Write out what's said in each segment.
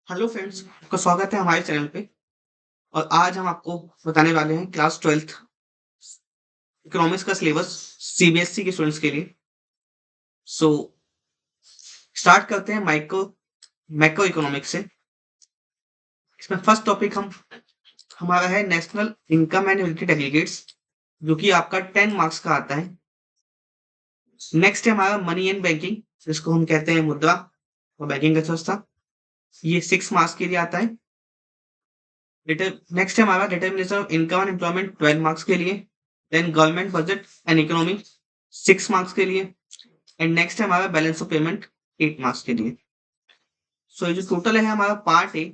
Hello friends, आपका स्वागत है हमारे चैनल पे। और आज हम आपको बताने वाले हैं क्लास 12th इकोनॉमिक्स का सिलेबस सीबीएसई के स्टूडेंट्स के लिए। सो स्टार्ट करते हैं मैक्रो इकोनॉमिक्स से। इसमें फर्स्ट टॉपिक हम हमारा है national income and related aggregates, जो कि आपका 10 मार्क्स का आता है। नेक्स्ट है हमारा मनी एंड बैंकिंग, जिसको हम कहते हैं मुद्रा और बैंकिंग अर्थव्यवस्था। ये 6 मार्क्स के लिए आता है। नेक्स्ट है हमारा determination of income and employment 12 marks के लिए। Then government budget and economy 6 marks के लिए। एंड नेक्स्ट है हमारा बैलेंस ऑफ पेमेंट 8 मार्क्स के लिए। सो ये जो टोटल है हमारा पार्ट ए,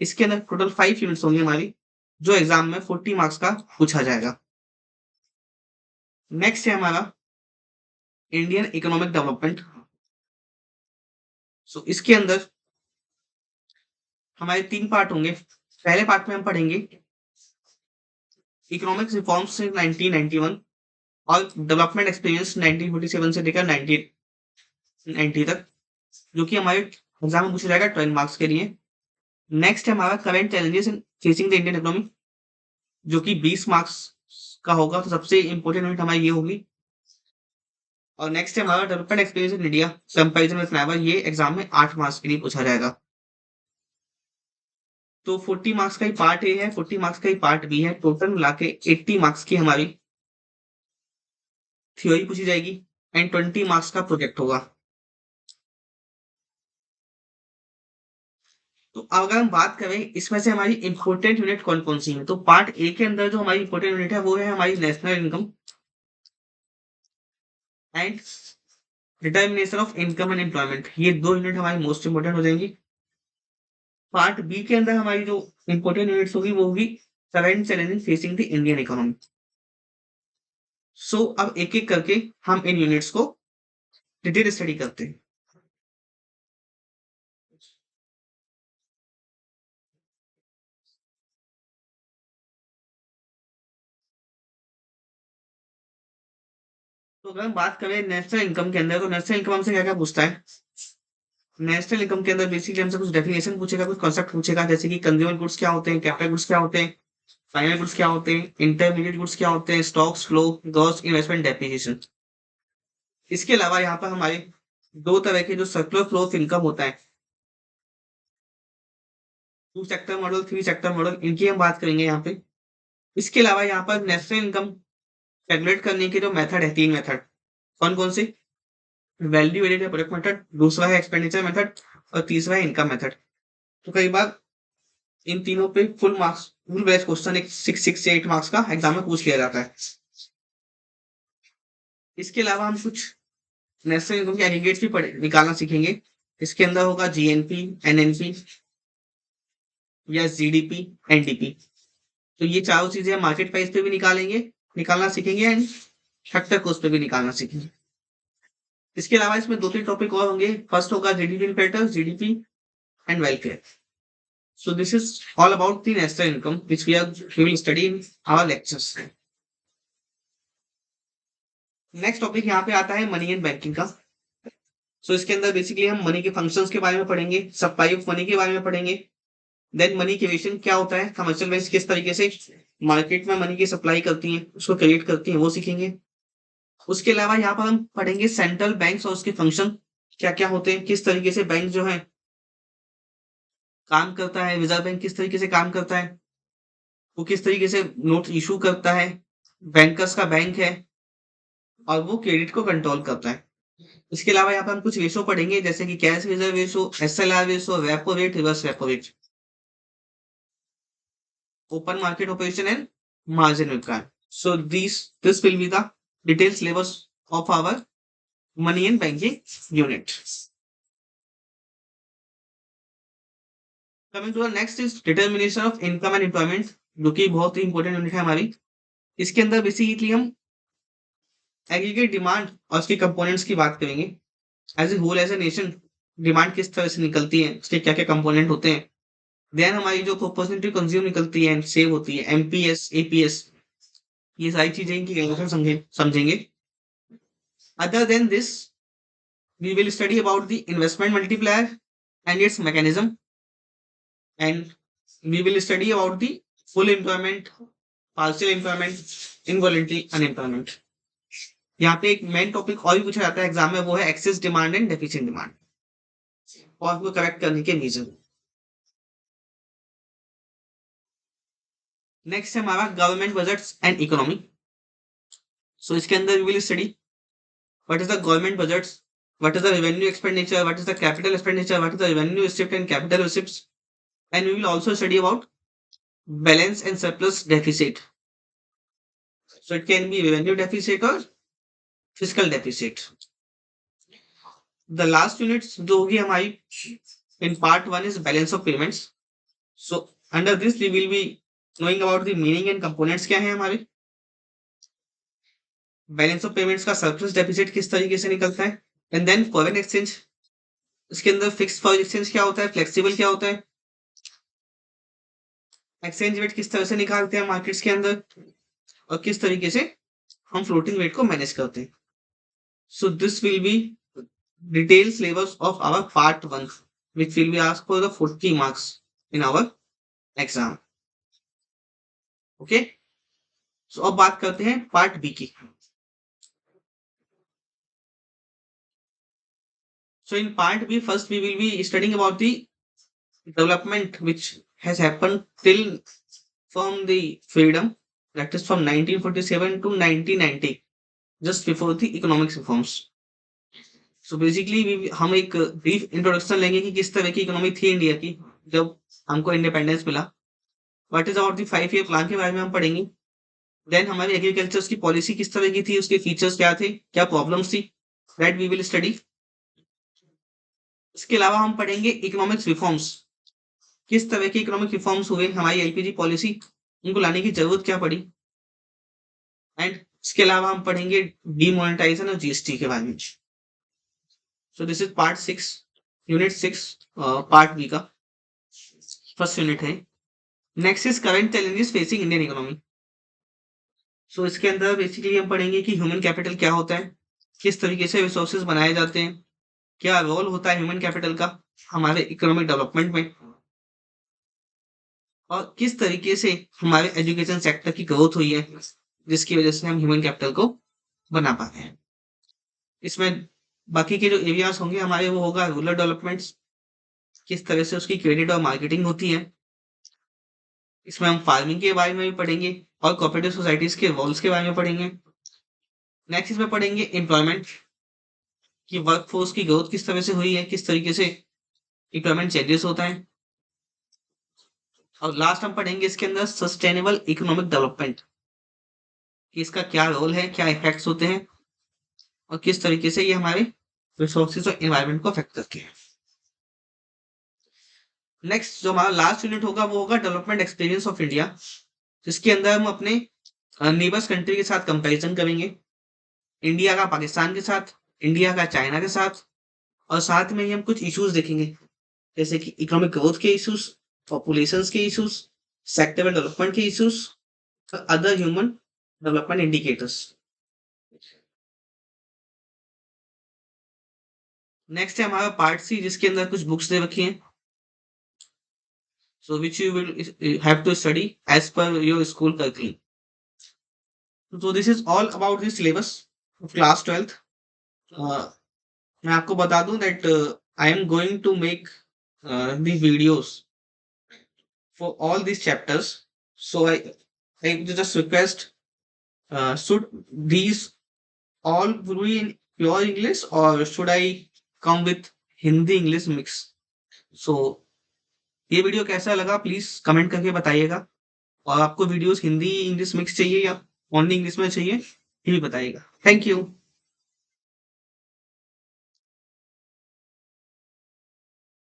इसके अंदर टोटल 5 यूनिट्स होंगी हमारी, जो एग्जाम में 40 मार्क्स का पूछा जाएगा। नेक्स्ट है हमारा इंडियन इकोनॉमिक डेवलपमेंट। सो इसके अंदर हमारे 3 पार्ट होंगे। पहले पार्ट में हम पढ़ेंगे इकोनॉमिक्स रिफॉर्म्स से 1991 और डेवलपमेंट एक्सपीरियंस 1947 से लेकर 1990 तक, जो कि हमारे एग्जाम में पूछा जाएगा 12 मार्क्स के लिए। नेक्स्ट है हमारा current challenges in facing the Indian economy, जो कि 20 मार्क्स का होगा। तो सबसे इंपॉर्टेंट यूनिट हमारी ये होगी। और नेक्स्ट है हमारा development experience in India comparison with never. ये एग्जाम में 8 मार्क्स के लिए पूछा जाएगा। तो 40 मार्क्स का ही पार्ट ए है, 40 मार्क्स का ही पार्ट बी है। टोटल मिला के 80 मार्क्स की हमारी थ्योरी पूछी जाएगी एंड 20 मार्क्स का प्रोजेक्ट होगा। तो अगर हम बात करें इसमें से हमारी इंपॉर्टेंट यूनिट कौन कौन सी है, तो पार्ट ए के अंदर जो हमारी इंपॉर्टेंट यूनिट है वो है हमारी national income and determination of income and employment. ये 2 यूनिट हमारी मोस्ट इंपॉर्टेंट हो जाएंगी। पार्ट बी के अंदर हमारी जो इंपॉर्टेंट यूनिट्स होगी वो होगी current challenges facing the Indian economy. So अब एक एक करके हम इन यूनिट्स को डिटेल स्टडी करते हैं। तो अगर हम बात करें नेशनल इनकम के अंदर, तो नेशनल इनकम हमसे क्या क्या पूछता है। नेशनल इनकम के अंदर बेसिकली हमसे कुछ डेफिनेशन पूछेगा, कुछ कॉन्सेप्ट पूछेगा, जैसे कि कंज्यूमर गुड्स क्या होते हैं, कैपिटल गुड्स क्या होते हैं, फाइनल गुड्स क्या होते हैं, इंटरमीडिएट गुड्स क्या होते हैं, stocks flow, gross investment depreciation. इसके अलावा यहाँ पर हमारे 2 तरह के जो सर्कुलर फ्लो ऑफ इनकम होता है, 2 सेक्टर मॉडल, 3 सेक्टर मॉडल, इनकी हम बात करेंगे यहाँ पे। इसके अलावा यहाँ पर नेशनल इनकम कैलकुलेट करने के जो मेथड है, 3 मेथड। कौन कौन से? वैल्यू एडेड प्रोडक्ट मेथड, दूसरा है एक्सपेंडिचर मेथड और तीसरा है इनकम मेथड। तो कई बार इन तीनों पे फुल बैच क्वेश्चन एक 6 से 8 मार्क्स का एग्जाम में पूछ लिया जाता है। इसके अलावा हम कुछ नेशनल इनकम के एग्रीगेट्स भी निकालना सीखेंगे। इसके अंदर होगा जीएनपी, एनएनपी या जीडीपी, एनडीपी। तो ये चारों चीजें हम मार्केट प्राइस पे भी निकालना सीखेंगे एंड फैक्टर कॉस्ट पे भी निकालना सीखेंगे। इसके अलावा इसमें 2-3 टॉपिक और होंगे। फर्स्ट होगा GDP indicator, GDP and welfare. So this is all about the national income which we will study in our lectures. Next topic यहाँ पे आता है मनी एंड बैंकिंग का। सो इसके अंदर बेसिकली हम मनी के फंक्शंस के बारे में पढ़ेंगे, सप्लाई ऑफ मनी के बारे में पढ़ेंगे। देन मनी क्रिएशन क्या होता है, कमर्शियल बैंक किस तरीके से मार्केट में मनी की सप्लाई करती है, उसको क्रिएट करती है, वो सीखेंगे। उसके अलावा यहाँ पर हम पढ़ेंगे सेंट्रल बैंक्स और उसके फंक्शन क्या क्या होते हैं, किस तरीके से बैंक जो है काम करता है, रिजर्व बैंक किस तरीके से काम करता है, वो किस तरीके से नोट इशू करता है, बैंकर्स का बैंक है और वो क्रेडिट को कंट्रोल करता है। इसके अलावा यहाँ पर हम कुछ रेशो पढ़ेंगे, जैसे कि cash reserve ratio, SLR ratio, repo rate, reverse repo rate, open market operation and margin required. So this will be the detailed syllabus of our money and banking unit. Coming to the next is determination of income and employment, जो कि बहुत ही important unit है हमारी। इसके अंदर basically हम aggregate demand और उसके कंपोनेंट्स की बात करेंगे। As a whole, as a nation, demand किस तरह से निकलती है, उसके क्या क्या कंपोनेंट होते हैं। देन हमारी जो प्रोपोर्शनल कंज्यूम निकलती है, सेव होती है, एमपीएस, एपीएस, ये सारी चीजें इनकी कैलकुलेशन समझेंगे। Other than this we will study about the investment multiplier and its mechanism, and we will study about the full employment, partial employment, involuntary unemployment. यहाँ पे एक मेन टॉपिक और भी पूछा जाता है एग्जाम में, वो है excess demand and deficient demand और उसको करेक्ट करने के रीजन। नेक्स्ट है हमारा government budgets and economy. So इसके अंदर we will study what is the government budgets, what is the revenue expenditure, what is the capital expenditure, what is the revenue receipt and capital receipts, and we will also study about balance and surplus deficit. So it can be revenue deficit or fiscal deficit. The last units जो होगी हमारी in part 1 is balance of payments. So under this we will be knowing about the meaning and components क्या है हमारे, balance of payments का surplus deficit किस तरीके से निकलता है, एंड देन फॉरेन एक्सचेंज, इसके अंदर फिक्स्ड फॉरेन एक्सचेंज क्या होता है, फ्लेक्सिबल क्या होता है, एक्सचेंज रेट किस तरह से निकालते हैं मार्केट्स के अंदर, और किस तरीके से हम फ्लोटिंग रेट को मैनेज करते हैं। So this will be detail syllabus of our part 1 which will be asked for the 40 marks in our exam. Okay, so अब बात करते हैं पार्ट बी की। So in part B, first we will be studying about the development which has happened till from the freedom, that is from 1947 to 1990, just before the economic reforms. So basically हम एक brief introduction लेंगे कि किस तरह की economy थी India की जब हमको इंडिपेंडेंस मिला। What is about the 5-year plan के बारे में हम पढ़ेंगे। देन हमारी एग्रीकल्चर की पॉलिसी किस तरह की थी, उसके फीचर्स क्या थे, क्या प्रॉब्लम्स थी, दैट वी विल स्टडी। इसके अलावा हम पढ़ेंगे इकोनॉमिक्स रिफॉर्म्स, किस तरह के इकोनॉमिक रिफॉर्म्स हुए, हमारी एलपीजी पॉलिसी उनको लाने की जरूरत क्या पड़ी, एंड इसके अलावा हम पढ़ेंगे डीमोनेटाइजेशन और जीएसटी के बारे में। So this is part 6 unit 6 part B का फर्स्ट यूनिट है। Next is current challenges facing Indian economy. So इसके अंदर बेसिकली हम पढ़ेंगे कि ह्यूमन कैपिटल क्या होता है, किस तरीके से रिसोर्सेज बनाए जाते हैं, क्या रोल होता है ह्यूमन कैपिटल का हमारे इकोनॉमिक डेवलपमेंट में, और किस तरीके से हमारे एजुकेशन सेक्टर की ग्रोथ हुई है जिसकी वजह से हम ह्यूमन कैपिटल को बना पा रहे हैं। इसमें बाकी के जो एरियाज होंगे हमारे वो होगा रूरल डेवलपमेंट, किस तरह से उसकी क्रेडिट और मार्केटिंग होती है। इसमें हम फार्मिंग के बारे में भी पढ़ेंगे और कोऑपरेटिव सोसाइटीज के रोल्स के बारे में पढ़ेंगे। नेक्स्ट इसमें पढ़ेंगे एम्प्लॉयमेंट की वर्कफोर्स की ग्रोथ किस तरह से हुई है, किस तरीके से एम्प्लॉयमेंट चेंजेस होता है, और लास्ट हम पढ़ेंगे इसके अंदर सस्टेनेबल इकोनॉमिक डेवलपमेंट कि इसका क्या रोल है, क्या इफेक्ट्स होते हैं और किस तरीके से ये हमारे रिसोर्सेज और एनवायरनमेंट को अफेक्ट करते हैं। नेक्स्ट जो हमारा लास्ट यूनिट होगा वो होगा डेवलपमेंट एक्सपीरियंस ऑफ इंडिया, जिसके अंदर हम अपने नेबर्स कंट्री के साथ कंपैरिजन करेंगे, इंडिया का पाकिस्तान के साथ, इंडिया का चाइना के साथ, और साथ में ही हम कुछ इश्यूज देखेंगे जैसे कि इकोनॉमिक ग्रोथ के इश्यूज, पॉपुलेशंस के इश्यूज, सेक्टरल डेवलपमेंट के issues, other human development indicators. Next है हमारा पार्ट सी जिसके अंदर कुछ बुक्स दे रखी हैं, so which you will have to study as per your school curriculum. So this is all about the syllabus of class 12th. मैं आपको बता दूं that I am going to make the videos for all these chapters. So I just request, should these all be in pure English or should I come with Hindi English mix? So ये video कैसा लगा please comment करके बताइएगा, और आपको videos Hindi English mix चाहिए या only English में चाहिए ये भी बताइएगा। Thank you.